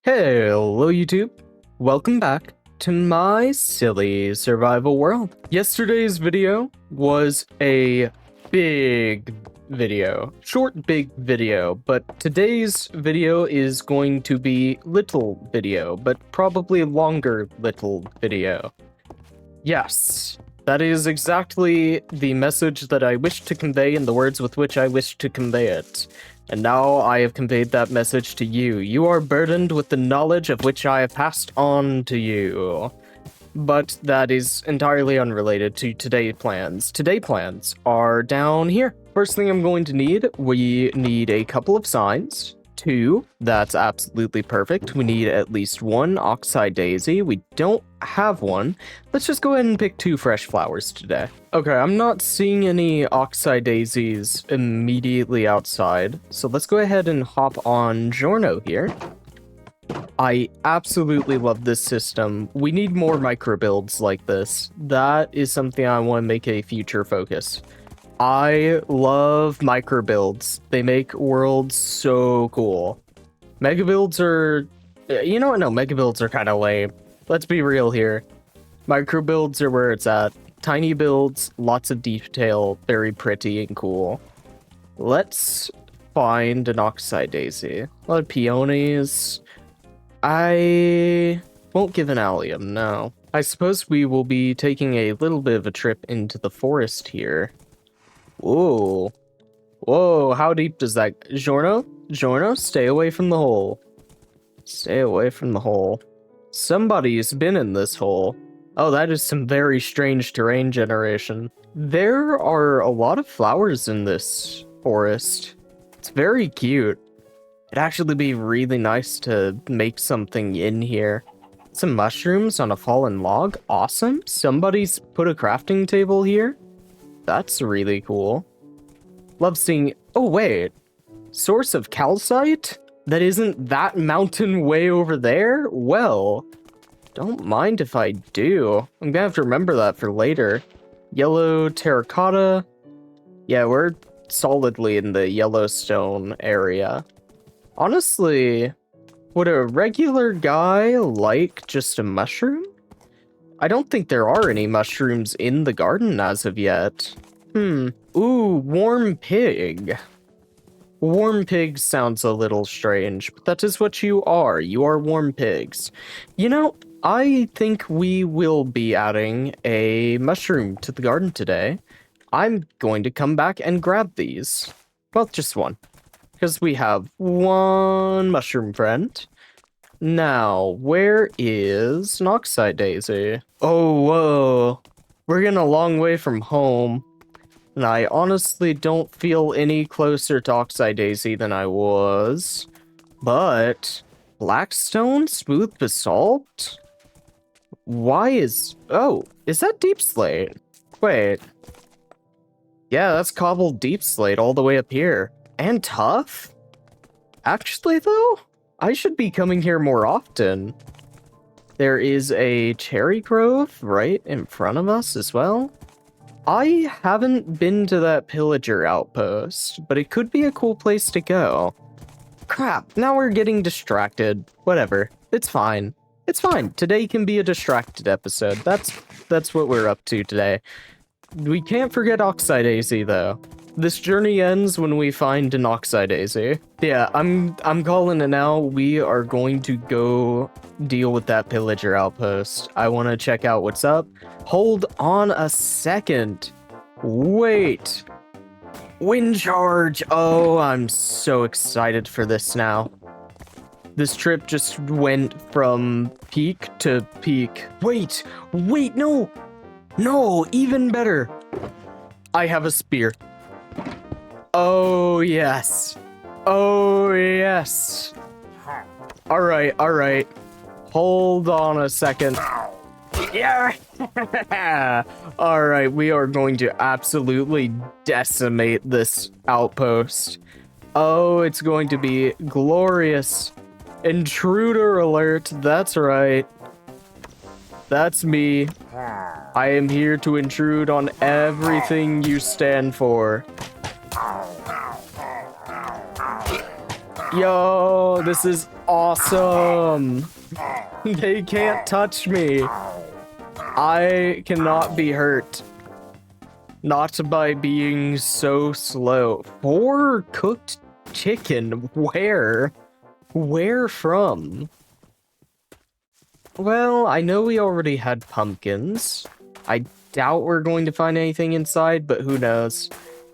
Hello YouTube, welcome back to my silly survival world. Yesterday's video was a big video, short big video, but today's video is going to be little video, but probably longer little video. Yes, that is exactly the message that I wish to convey in the words with which I wish to convey it. And now I have conveyed that message to you. You are burdened with the knowledge of which I have passed on to you. But that is entirely unrelated to today's plans. Today's plans are down here. First thing I'm going to need, we need a couple of signs. 2, that's absolutely perfect. We need at least 1 oxeye daisy. We don't have one. Let's just go ahead and pick 2 fresh flowers today. Okay, I'm not seeing any oxeye daisies immediately outside, so let's go ahead and hop on Giorno here. I absolutely love this system. We need more micro builds like this. That is something I want to make a future focus. I love micro builds. They make worlds so cool. Mega builds are... You know what? No, mega builds are kind of lame. Let's be real here. Micro builds are where it's at. Tiny builds, lots of detail, very pretty and cool. Let's find an oxeye daisy. A lot of peonies. I won't give an allium, no. I suppose we will be taking a little bit of a trip into the forest here. Whoa. Whoa, how deep does that... Giorno? Giorno, stay away from the hole. Stay away from the hole. Somebody's been in this hole. Oh, that is some very strange terrain generation. There are a lot of flowers in this forest. It's very cute. It'd actually be really nice to make something in here. Some mushrooms on a fallen log. Awesome. Somebody's put a crafting table here. That's really cool. Love seeing... Oh, wait. Source of calcite? That isn't that mountain way over there? Well, don't mind if I do. I'm gonna have to remember that for later. Yellow terracotta. Yeah, we're solidly in the Yellowstone area. Honestly, would a regular guy like just a mushroom? I don't think there are any mushrooms in the garden as of yet. Ooh, warm pig. Warm pig sounds a little strange, but that is what you are. You are warm pigs. You know, I think we will be adding a mushroom to the garden today. I'm going to come back and grab these. Well, just one. Because we have one mushroom friend. Now, where is an oxeye daisy? Oh, whoa. We're getting a long way from home. And I honestly don't feel any closer to oxeye daisy than I was. But blackstone, smooth basalt? Why is... Oh, is that deep slate? Wait. Yeah, that's cobbled deep slate all the way up here. And tough? Actually, though, I should be coming here more often. There is a cherry grove right in front of us as well. I haven't been to that Pillager outpost, but it could be a cool place to go. Crap, now we're getting distracted. Whatever, it's fine. It's fine. Today can be a distracted episode. That's what we're up to today. We can't forget oxeye daisy, though. This journey ends when we find an oxeye daisy. Yeah, I'm calling it now. We are going to go deal with that Pillager outpost. I want to check out what's up. Hold on a second. Wait. Wind charge. Oh, I'm so excited for this now. This trip just went from peak to peak. Wait, no. No, even better. I have a spear. Oh, yes. Oh, yes. All right. Hold on a second. Yeah. All right, we are going to absolutely decimate this outpost. Oh, it's going to be glorious. Intruder alert. That's right. That's me. I am here to intrude on everything you stand for. Yo, this is Awesome. They can't touch me. I cannot be hurt. Not by being so slow. 4 cooked chicken. Where? Where from? Well, I know we already had pumpkins. I doubt we're going to find anything inside, but who knows?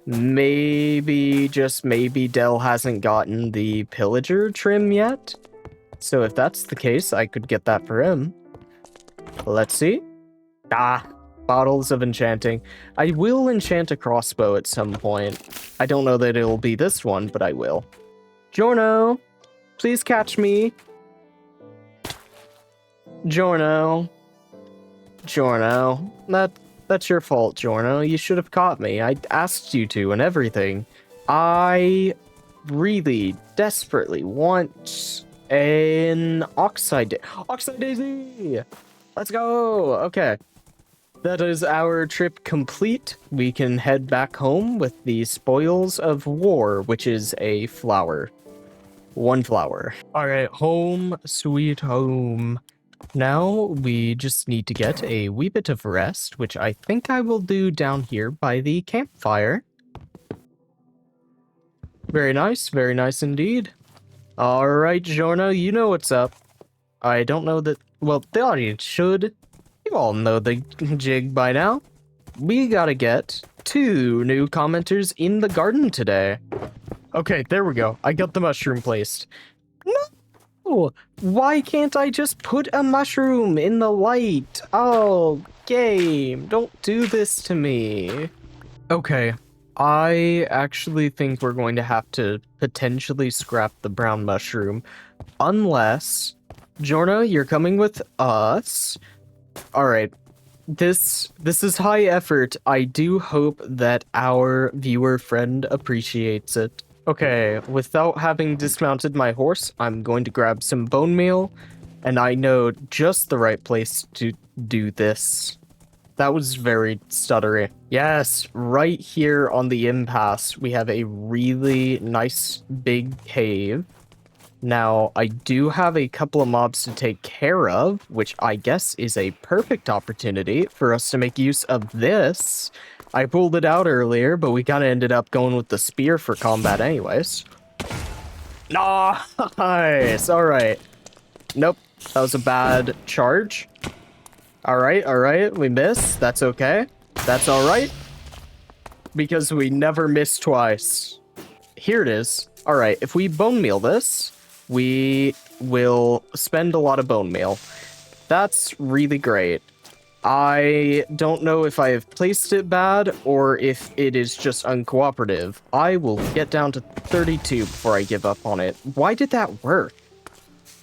Maybe, just maybe, Dell hasn't gotten the Pillager trim yet. So if that's the case, I could get that for him. Let's see. Bottles of enchanting. I will enchant a crossbow at some point. I don't know that it'll be this one, but I will. Giorno, please catch me. Giorno. Giorno. That's your fault, Giorno. You should have caught me. I asked you to and everything. I really desperately want an oxide daisy. Let's go. Okay. That is our trip complete. We can head back home with the spoils of war, which is a flower. 1 flower. All right, home sweet home. Now we just need to get a wee bit of rest, which I think I will do down here by the campfire. Very nice indeed. All right, Giorno, you know what's up. I don't know that, well, the audience should. You all know the jig by now. We gotta get 2 new commenters in the garden today. Okay, there we go. I got the mushroom placed. No! Why can't I just put a mushroom in the light? Oh, game, don't do this to me. Okay, I actually think we're going to have to potentially scrap the brown mushroom. Unless, Giorno, you're coming with us. Alright, this is high effort. I do hope that our viewer friend appreciates it. Okay, without having dismounted my horse, I'm going to grab some bone meal, and I know just the right place to do this. That was very stuttery. Yes, right here on the impasse, we have a really nice big cave. Now, I do have a couple of mobs to take care of, which I guess is a perfect opportunity for us to make use of this. I pulled it out earlier, but we kind of ended up going with the spear for combat anyways. Nice! Alright. Nope, that was a bad charge. Alright, we missed. That's okay. That's alright. Because we never miss twice. Here it is. Alright, if we bone meal this, we will spend a lot of bone meal. That's really great. I don't know if I have placed it bad or if it is just uncooperative. I will get down to 32 before I give up on it. Why did that work?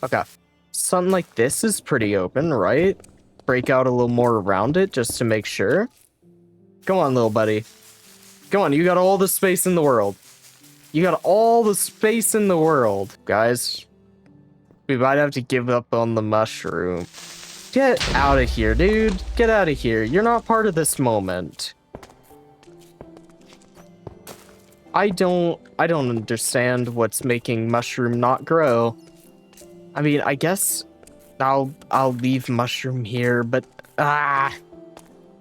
Okay. Something like this is pretty open, right? Break out a little more around it just to make sure. Come on, little buddy. Come on, you got all the space in the world. You got all the space in the world. Guys, we might have to give up on the mushroom. Get out of here, dude. Get out of here. You're not part of this moment. I don't understand what's making mushroom not grow. I mean, I guess I'll leave mushroom here, but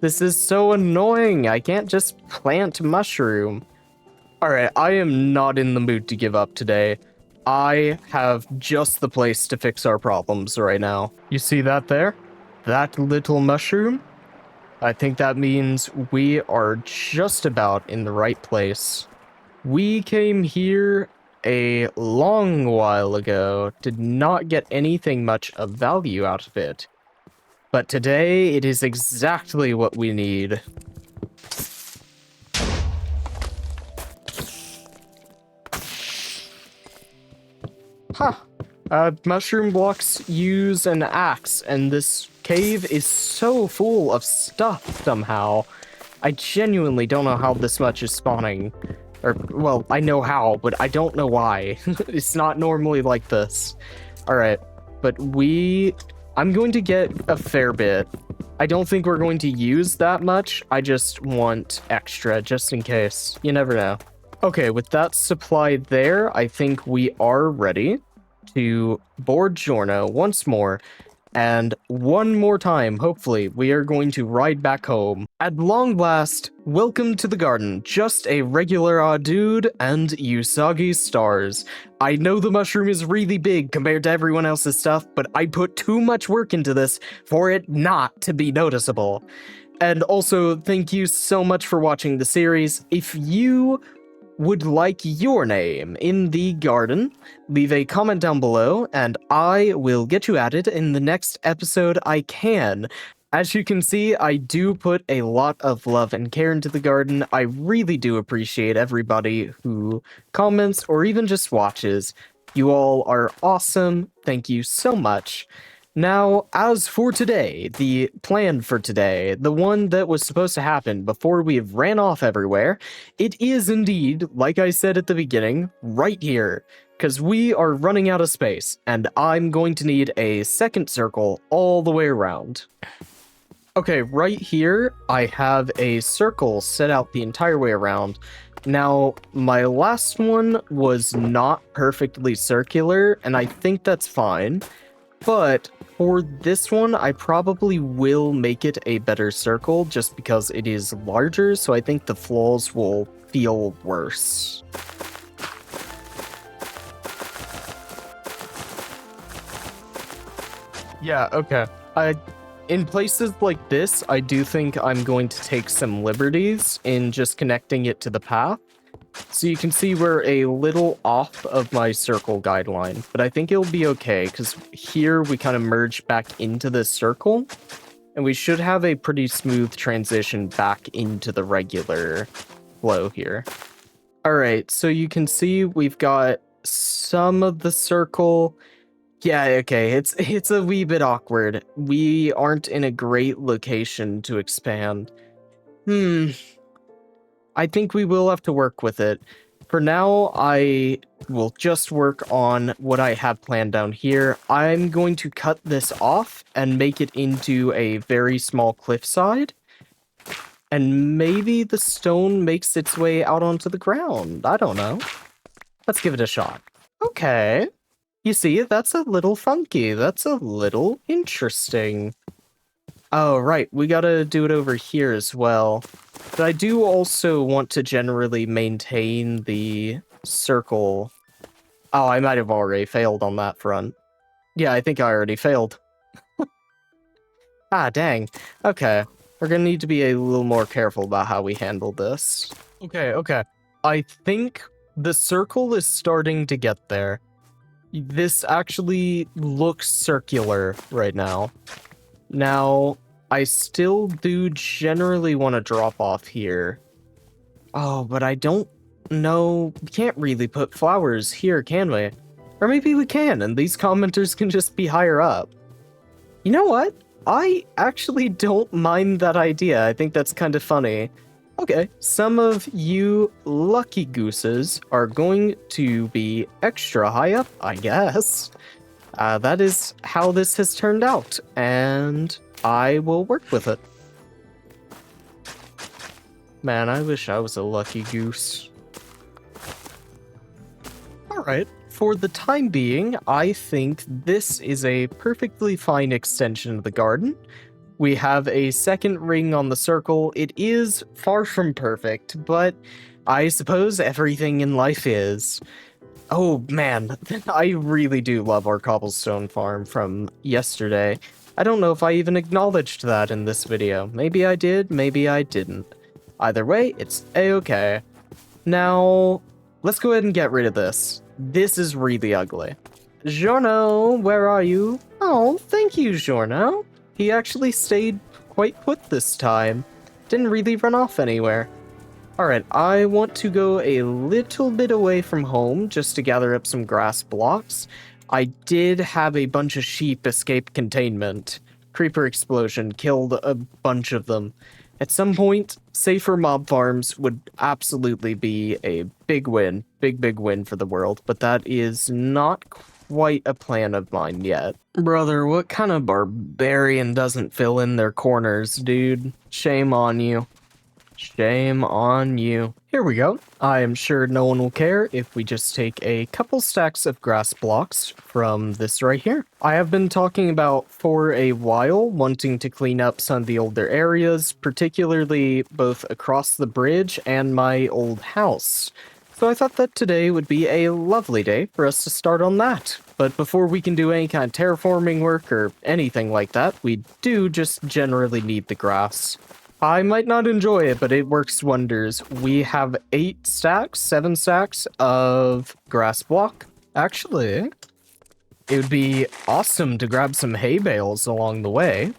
this is so annoying. I can't just plant mushroom. All right, I am not in the mood to give up today. I have just the place to fix our problems right now. You see that there? That little mushroom? I think that means we are just about in the right place. We came here a long while ago, did not get anything much of value out of it. But today, it is exactly what we need. Huh. Mushroom blocks use an axe, and this cave is so full of stuff somehow. I genuinely don't know how this much is spawning. Or, well, I know how, but I don't know why. It's not normally like this. Alright, but I'm going to get a fair bit. I don't think we're going to use that much. I just want extra, just in case. You never know. Okay, with that supply there, I think we are ready to board Giorno once more. And one more time, hopefully, we are going to ride back home. At long last, welcome to the garden. Just a regular odd dude and Usagi stars. I know the mushroom is really big compared to everyone else's stuff, but I put too much work into this for it not to be noticeable. And also, thank you so much for watching the series. If you would like your name in the garden, leave a comment down below and I will get you added in the next episode I can. As you can see, I do put a lot of love and care into the garden. I really do appreciate everybody who comments or even just watches. You all are awesome. Thank you so much. Now, as for today, the plan for today, the one that was supposed to happen before we ran off everywhere, it is indeed, like I said at the beginning, right here, because we are running out of space, and I'm going to need a second circle all the way around. Okay, right here, I have a circle set out the entire way around. Now, my last one was not perfectly circular, and I think that's fine. But for this one, I probably will make it a better circle just because it is larger, so I think the flaws will feel worse. Yeah, okay. In places like this, I do think I'm going to take some liberties in just connecting it to the path. So you can see we're a little off of my circle guideline, but I think it'll be okay, because here we kind of merge back into this circle, and we should have a pretty smooth transition back into the regular flow here. Alright, so you can see we've got some of the circle. Yeah, okay, it's a wee bit awkward. We aren't in a great location to expand. I think we will have to work with it. For now, I will just work on what I have planned down here. I'm going to cut this off and make it into a very small cliffside. And maybe the stone makes its way out onto the ground. I don't know. Let's give it a shot. Okay. You see, that's a little funky. That's a little interesting. Oh, right. We gotta do it over here as well. But I do also want to generally maintain the circle. Oh, I might have already failed on that front. Yeah, I think I already failed. Ah, dang. Okay. We're gonna need to be a little more careful about how we handle this. Okay. I think the circle is starting to get there. This actually looks circular right now. Now, I still do generally want to drop off here. Oh, but I don't know. We can't really put flowers here, can we? Or maybe we can, and these commenters can just be higher up. You know what? I actually don't mind that idea. I think that's kind of funny. Okay, some of you lucky gooses are going to be extra high up, I guess. That is how this has turned out, and I will work with it. Man, I wish I was a lucky goose. Alright, for the time being, I think this is a perfectly fine extension of the garden. We have a second ring on the circle. It is far from perfect, but I suppose everything in life is. Oh man, I really do love our cobblestone farm from yesterday. I don't know if I even acknowledged that in this video. Maybe I did, maybe I didn't. Either way, it's a-okay. Now, let's go ahead and get rid of this. This is really ugly. Giorno, where are you? Oh, thank you, Giorno. He actually stayed quite put this time. Didn't really run off anywhere. Alright, I want to go a little bit away from home just to gather up some grass blocks. I did have a bunch of sheep escape containment. Creeper explosion killed a bunch of them. At some point, safer mob farms would absolutely be a big win. Big win for the world, but that is not quite a plan of mine yet. Brother, what kind of barbarian doesn't fill in their corners, dude? Shame on you. Shame on you. Here we go. I am sure no one will care if we just take a couple stacks of grass blocks from this right here. I have been talking about for a while wanting to clean up some of the older areas, particularly both across the bridge and my old house. So I thought that today would be a lovely day for us to start on that. But before we can do any kind of terraforming work or anything like that, we do just generally need the grass. I might not enjoy it, but it works wonders. We have 7 stacks of grass block. Actually, it would be awesome to grab some hay bales along the way.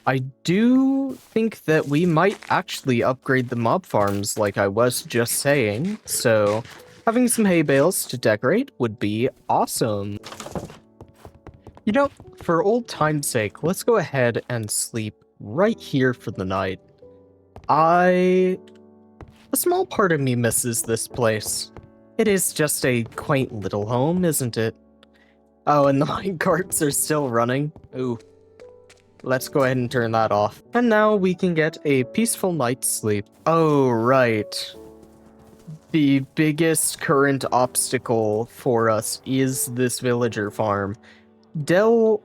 I do think that we might actually upgrade the mob farms like I was just saying, so having some hay bales to decorate would be awesome. You know, for old time's sake, let's go ahead and sleep right here for the night. A small part of me misses this place. It is just a quaint little home, isn't it? Oh, and the minecarts are still running. Ooh. Let's go ahead and turn that off. And now we can get a peaceful night's sleep. Oh, right. The biggest current obstacle for us is this villager farm. Dell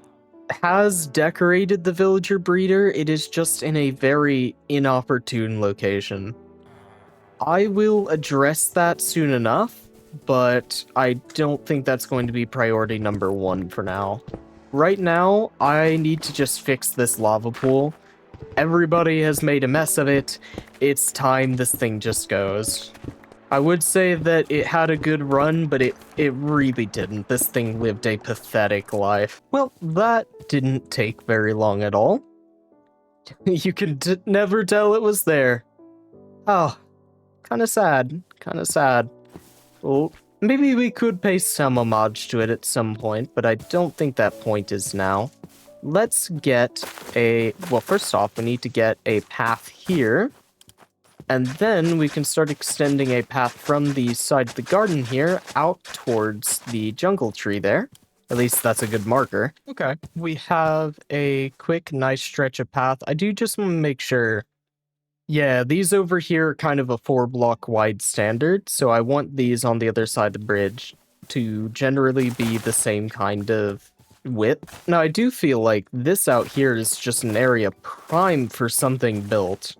has decorated the villager breeder, it is just in a very inopportune location. I will address that soon enough, but I don't think that's going to be priority number 1 for now. Right now, I need to just fix this lava pool. Everybody has made a mess of it. It's time this thing just goes. I would say that it had a good run, but it really didn't. This thing lived a pathetic life. Well, that didn't take very long at all. You can never tell it was there. Oh, kind of sad. Well, maybe we could pay some homage to it at some point, but I don't think that point is now. Let's get well, first off, we need to get a path here. And then we can start extending a path from the side of the garden here out towards the jungle tree there. At least that's a good marker. Okay. We have a quick, nice stretch of path. I do just want to make sure. Yeah, these over here are kind of a 4-block wide standard, so I want these on the other side of the bridge to generally be the same kind of width. Now, I do feel like this out here is just an area prime for something built.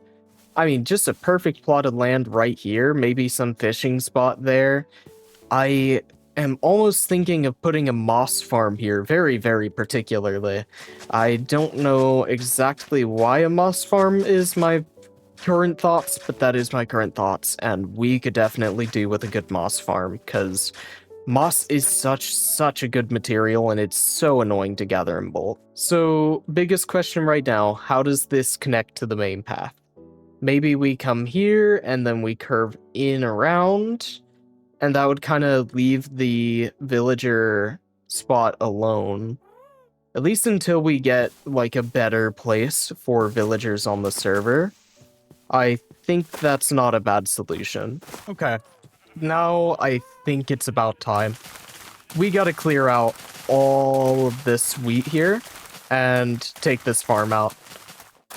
I mean, just a perfect plot of land right here, maybe some fishing spot there. I am almost thinking of putting a moss farm here, very, very particularly. I don't know exactly why a moss farm is my current thoughts, but that is my current thoughts, and we could definitely do with a good moss farm, because moss is such a good material, and it's so annoying to gather in bulk. So, biggest question right now, how does this connect to the main path? Maybe we come here, and then we curve in around, and that would kind of leave the villager spot alone. At least until we get, like, a better place for villagers on the server. I think that's not a bad solution. Okay, now I think it's about time. We gotta clear out all of this wheat here, and take this farm out.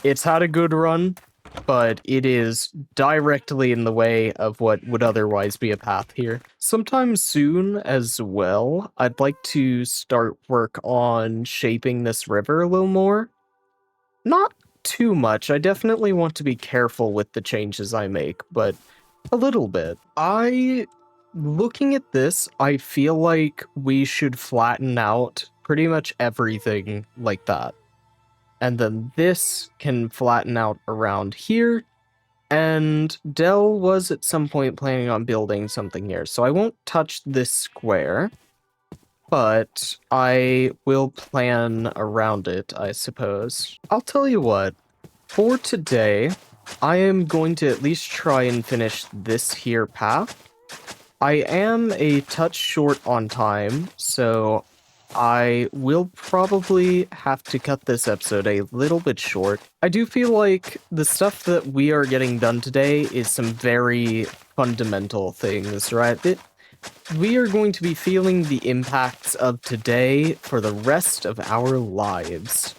It's had a good run, but it is directly in the way of what would otherwise be a path here. Sometime soon as well, I'd like to start work on shaping this river a little more. Not too much. I definitely want to be careful with the changes I make, but a little bit. Looking at this, I feel like we should flatten out pretty much everything like that. And then this can flatten out around here. And Dell was at some point planning on building something here, so I won't touch this square, but I will plan around it, I suppose. I'll tell you what, for today, I am going to at least try and finish this here path. I am a touch short on time, so I will probably have to cut this episode a little bit short. I do feel like the stuff that we are getting done today is some very fundamental things, right? We are going to be feeling the impacts of today for the rest of our lives.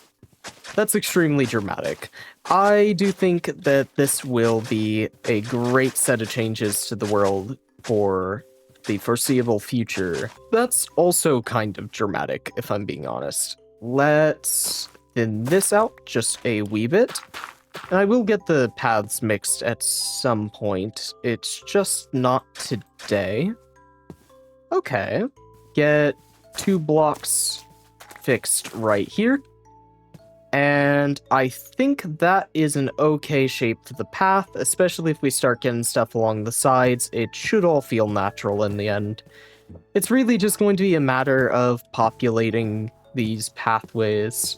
That's extremely dramatic. I do think that this will be a great set of changes to the world for the foreseeable future. That's also kind of dramatic, if I'm being honest. Let's thin this out just a wee bit. And I will get the paths mixed at some point. It's just not today. Okay. Get 2 blocks fixed right here. And I think that is an okay shape for the path, especially if we start getting stuff along the sides. It should all feel natural in the end. It's really just going to be a matter of populating these pathways.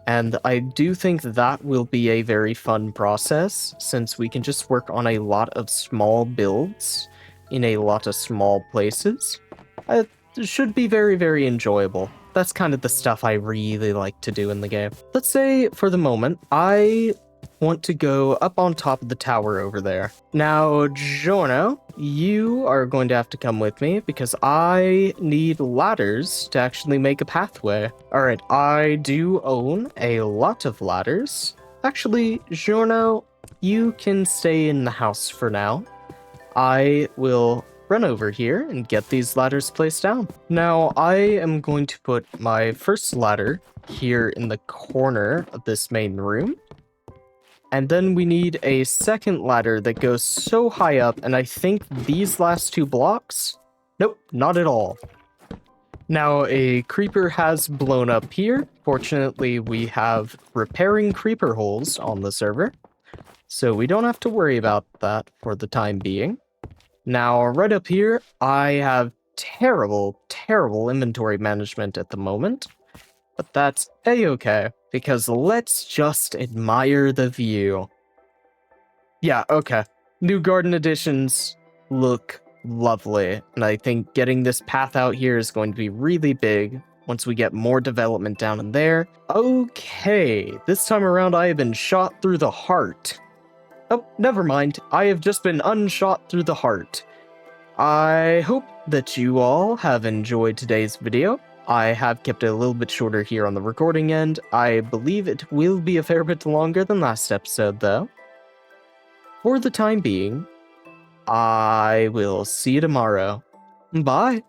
And I do think that will be a very fun process, since we can just work on a lot of small builds in a lot of small places. It should be very, very enjoyable. That's kind of the stuff I really like to do in the game. Let's say, for the moment, I want to go up on top of the tower over there. Now, Giorno, you are going to have to come with me because I need ladders to actually make a pathway. Alright, I do own a lot of ladders. Actually, Giorno, you can stay in the house for now. I will run over here and get these ladders placed down. Now, I am going to put my first ladder here in the corner of this main room. And then we need a second ladder that goes so high up, and I think these last 2 blocks? Nope, not at all. Now, a creeper has blown up here. Fortunately, we have repairing creeper holes on the server, so we don't have to worry about that for the time being. Now, right up here, I have terrible, terrible inventory management at the moment, but that's a-okay, because let's just admire the view. Yeah, okay. New garden additions look lovely, and I think getting this path out here is going to be really big once we get more development down in there. Okay, this time around I have been shot through the heart. Oh, never mind. I have just been unshot through the heart. I hope that you all have enjoyed today's video. I have kept it a little bit shorter here on the recording end. I believe it will be a fair bit longer than last episode, though. For the time being, I will see you tomorrow. Bye!